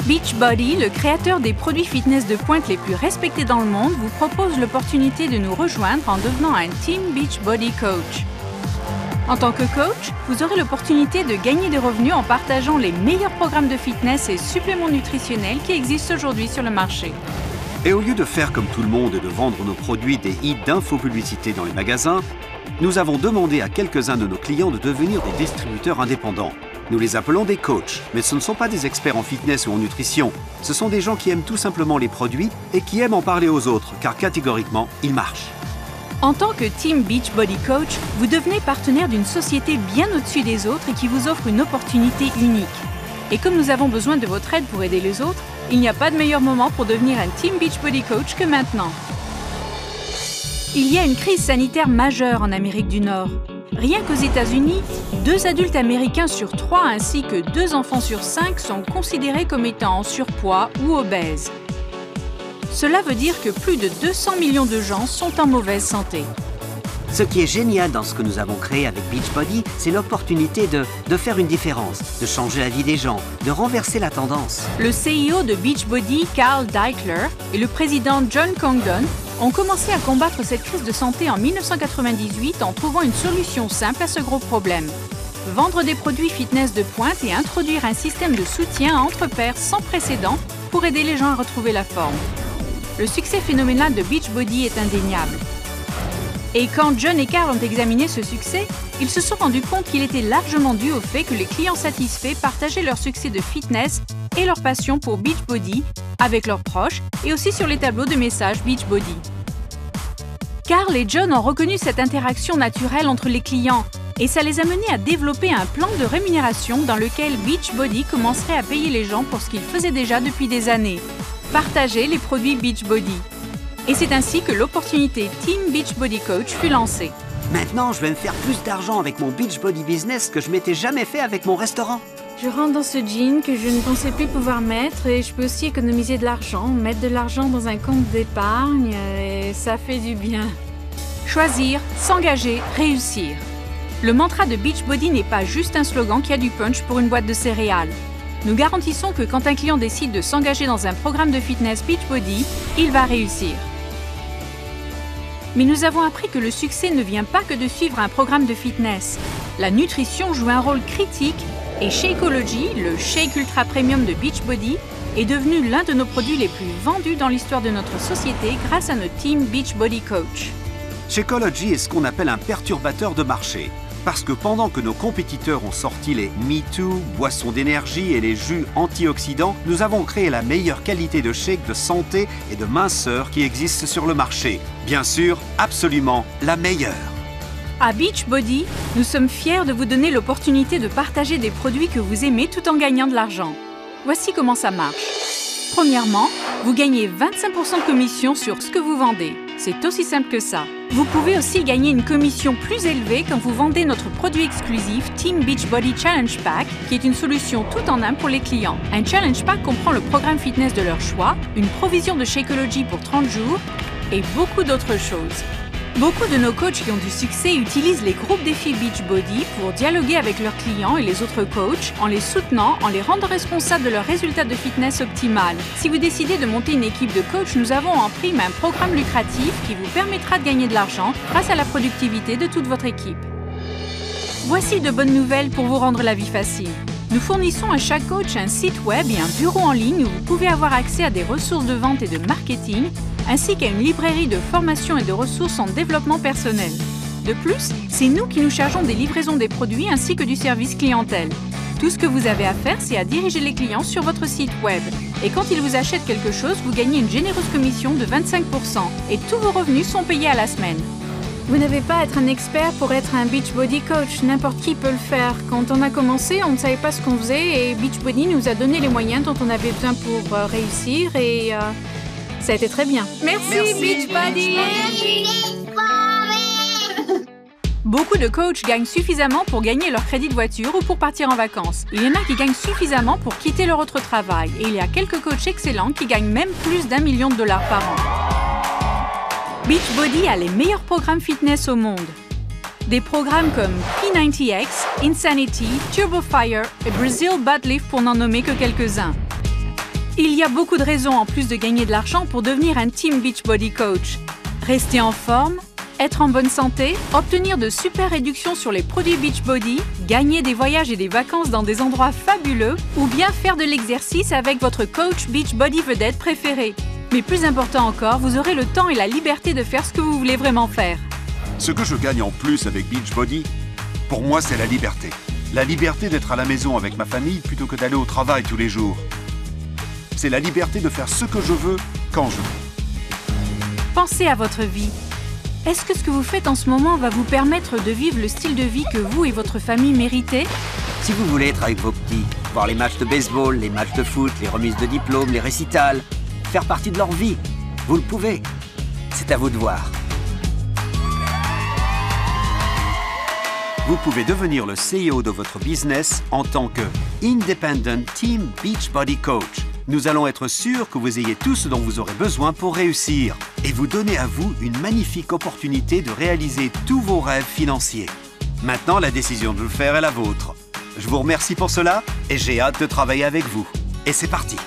Beachbody, le créateur des produits fitness de pointe les plus respectés dans le monde, vous propose l'opportunité de nous rejoindre en devenant un Team Beachbody Coach. En tant que coach, vous aurez l'opportunité de gagner des revenus en partageant les meilleurs programmes de fitness et suppléments nutritionnels qui existent aujourd'hui sur le marché. Et au lieu de faire comme tout le monde et de vendre nos produits des hits d'infopublicité dans les magasins, nous avons demandé à quelques-uns de nos clients de devenir des distributeurs indépendants. Nous les appelons des coachs, mais ce ne sont pas des experts en fitness ou en nutrition. Ce sont des gens qui aiment tout simplement les produits et qui aiment en parler aux autres, car catégoriquement, ils marchent. En tant que Team Beachbody Coach, vous devenez partenaire d'une société bien au-dessus des autres et qui vous offre une opportunité unique. Et comme nous avons besoin de votre aide pour aider les autres, il n'y a pas de meilleur moment pour devenir un Team Beachbody Coach que maintenant. Il y a une crise sanitaire majeure en Amérique du Nord. Rien qu'aux États-Unis, 2 adultes américains sur 3 ainsi que 2 enfants sur 5 sont considérés comme étant en surpoids ou obèses. Cela veut dire que plus de 200 millions de gens sont en mauvaise santé. Ce qui est génial dans ce que nous avons créé avec Beachbody, c'est l'opportunité de faire une différence, de changer la vie des gens, de renverser la tendance. Le CEO de Beachbody, Carl Daikeler, et le président John Congdon ont commencé à combattre cette crise de santé en 1998 en trouvant une solution simple à ce gros problème. Vendre des produits fitness de pointe et introduire un système de soutien entre pairs sans précédent pour aider les gens à retrouver la forme. Le succès phénoménal de Beachbody est indéniable. Et quand John et Carl ont examiné ce succès, ils se sont rendus compte qu'il était largement dû au fait que les clients satisfaits partageaient leur succès de fitness et leur passion pour Beachbody avec leurs proches et aussi sur les tableaux de messages Beachbody. Carl et John ont reconnu cette interaction naturelle entre les clients et ça les a menés à développer un plan de rémunération dans lequel Beachbody commencerait à payer les gens pour ce qu'ils faisaient déjà depuis des années, partager les produits Beachbody. Et c'est ainsi que l'opportunité Team Beachbody Coach fut lancée. Maintenant, je vais me faire plus d'argent avec mon Beachbody business que je m'étais jamais fait avec mon restaurant. Je rentre dans ce jean que je ne pensais plus pouvoir mettre et je peux aussi économiser de l'argent, mettre de l'argent dans un compte d'épargne et ça fait du bien. Choisir, s'engager, réussir. Le mantra de Beachbody n'est pas juste un slogan qui a du punch pour une boîte de céréales. Nous garantissons que quand un client décide de s'engager dans un programme de fitness Beachbody, il va réussir. Mais nous avons appris que le succès ne vient pas que de suivre un programme de fitness. La nutrition joue un rôle critique et Shakeology, le shake ultra premium de Beachbody, est devenu l'un de nos produits les plus vendus dans l'histoire de notre société grâce à notre team Beachbody Coach. Shakeology est ce qu'on appelle un perturbateur de marché. Parce que pendant que nos compétiteurs ont sorti les MeToo, boissons d'énergie et les jus antioxydants, nous avons créé la meilleure qualité de shake de santé et de minceur qui existe sur le marché. Bien sûr, absolument la meilleure. À Beachbody, nous sommes fiers de vous donner l'opportunité de partager des produits que vous aimez tout en gagnant de l'argent. Voici comment ça marche. Premièrement, vous gagnez 25% de commission sur ce que vous vendez. C'est aussi simple que ça. Vous pouvez aussi gagner une commission plus élevée quand vous vendez notre produit exclusif Team Beachbody Challenge Pack, qui est une solution tout en un pour les clients. Un Challenge Pack comprend le programme fitness de leur choix, une provision de Shakeology pour 30 jours et beaucoup d'autres choses. Beaucoup de nos coachs qui ont du succès utilisent les groupes défis Beachbody pour dialoguer avec leurs clients et les autres coachs en les soutenant, en les rendant responsables de leurs résultats de fitness optimal. Si vous décidez de monter une équipe de coachs, nous avons en prime un programme lucratif qui vous permettra de gagner de l'argent grâce à la productivité de toute votre équipe. Voici de bonnes nouvelles pour vous rendre la vie facile. Nous fournissons à chaque coach un site web et un bureau en ligne où vous pouvez avoir accès à des ressources de vente et de marketing, ainsi qu'à une librairie de formation et de ressources en développement personnel. De plus, c'est nous qui nous chargeons des livraisons des produits ainsi que du service clientèle. Tout ce que vous avez à faire, c'est à diriger les clients sur votre site web. Et quand ils vous achètent quelque chose, vous gagnez une généreuse commission de 25% et tous vos revenus sont payés à la semaine. Vous n'avez pas à être un expert pour être un Beachbody Coach, n'importe qui peut le faire. Quand on a commencé, on ne savait pas ce qu'on faisait et Beachbody nous a donné les moyens dont on avait besoin pour réussir et ça a été très bien. Merci Beachbody! Beaucoup de coachs gagnent suffisamment pour gagner leur crédit de voiture ou pour partir en vacances. Il y en a qui gagnent suffisamment pour quitter leur autre travail et il y a quelques coachs excellents qui gagnent même plus d'1 million de dollars par an. Beachbody a les meilleurs programmes fitness au monde. Des programmes comme P90X, Insanity, Turbo Fire et Brazil Butt Lift pour n'en nommer que quelques-uns. Il y a beaucoup de raisons en plus de gagner de l'argent pour devenir un Team Beachbody Coach. Rester en forme, être en bonne santé, obtenir de super réductions sur les produits Beachbody, gagner des voyages et des vacances dans des endroits fabuleux ou bien faire de l'exercice avec votre coach Beachbody vedette préféré. Mais plus important encore, vous aurez le temps et la liberté de faire ce que vous voulez vraiment faire. Ce que je gagne en plus avec Beachbody, pour moi, c'est la liberté. La liberté d'être à la maison avec ma famille plutôt que d'aller au travail tous les jours. C'est la liberté de faire ce que je veux, quand je veux. Pensez à votre vie. Est-ce que ce que vous faites en ce moment va vous permettre de vivre le style de vie que vous et votre famille méritez? Si vous voulez être avec vos petits, voir les matchs de baseball, les matchs de foot, les remises de diplômes, les récitals, faire partie de leur vie, vous le pouvez. C'est à vous de voir. Vous pouvez devenir le CEO de votre business en tant que Independent Team Beachbody Coach. Nous allons être sûrs que vous ayez tout ce dont vous aurez besoin pour réussir et vous donner à vous une magnifique opportunité de réaliser tous vos rêves financiers. Maintenant, la décision de le faire est la vôtre. Je vous remercie pour cela et j'ai hâte de travailler avec vous. Et c'est parti!